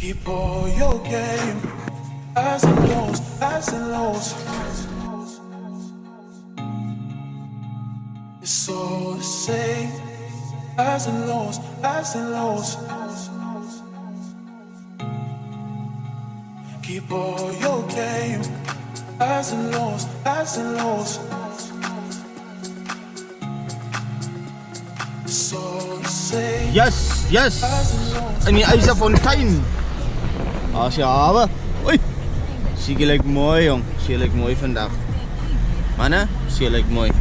Keep all your game, highs and lows, highs and lows. It's all the same, highs and lows, highs and lows. Keep all your game, highs and lows, highs and lows. It's all the same. Yes, yes. Ini Yzerfontein. Siapa? Oi. Sige like mooi jong. Sige like mooi vandaag. Mana? Sige like mooi.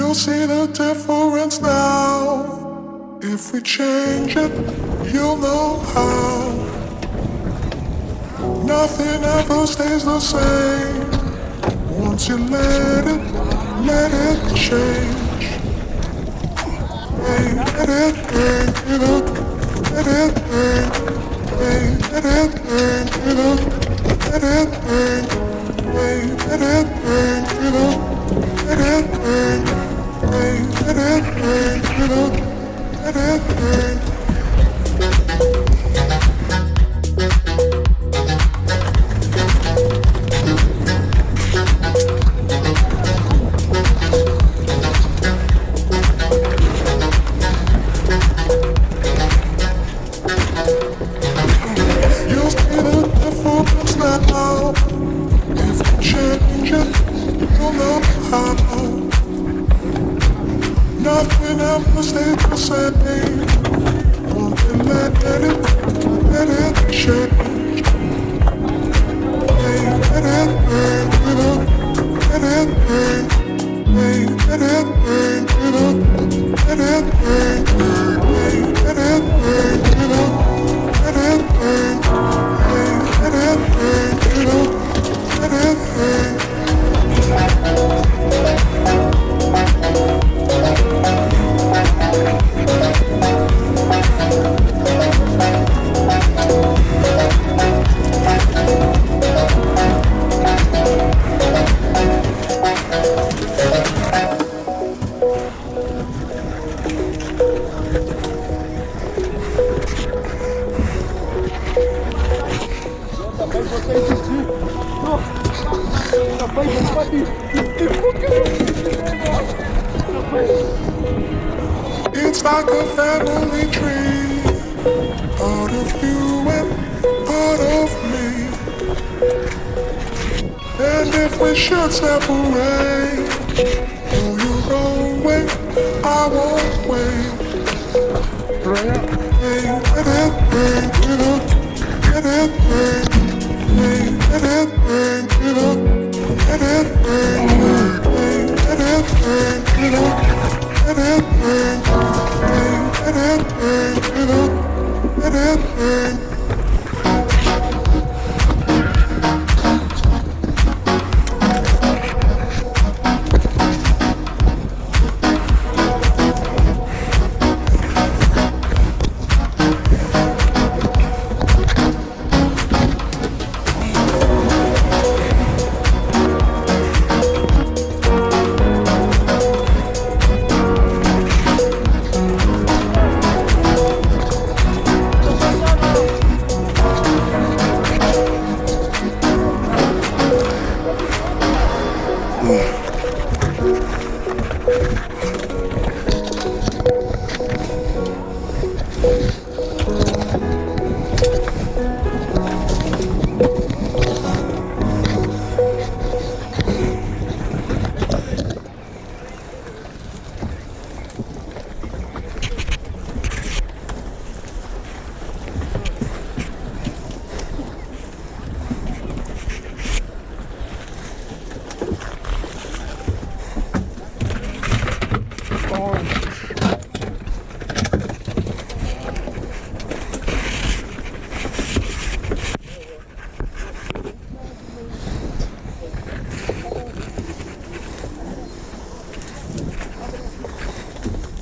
You'll see the difference now. If we change it, you'll know how. Nothing ever stays the same. Once you let it change. Hey, let it bang, it up. Let it bang. Hey, let it bang, it up. Let it bang. Hey, let it bang, it up. Let it bang. Hey, let it bang, it up. Let it bang. Nothing ever stays the same. Won't you let it change? Hey, let it bang, it up. Let it bang. Hey, let it bang, it up. Let it bang. Hey, let it bang, it up. Let it bang. Hey, let it bang, it up. Let it bang. It's like a family tree, part of you and part of me. And if we should separate, go your own way, I won't wait. Hey, let it bang, it up, let it bang. Hey, let it bang, it up, let it bang. Hey, let it bang, it up, let it bang. Hey, let it bang, it up, let it bang.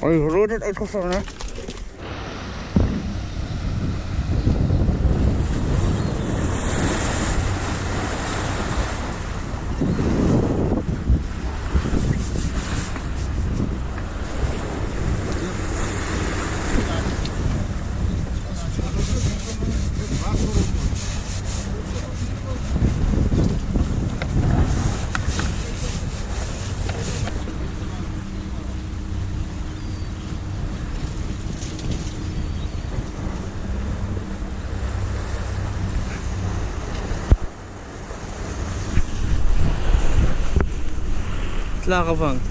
Oh, je hoort het uitgevallen, hè? Slagen vangt.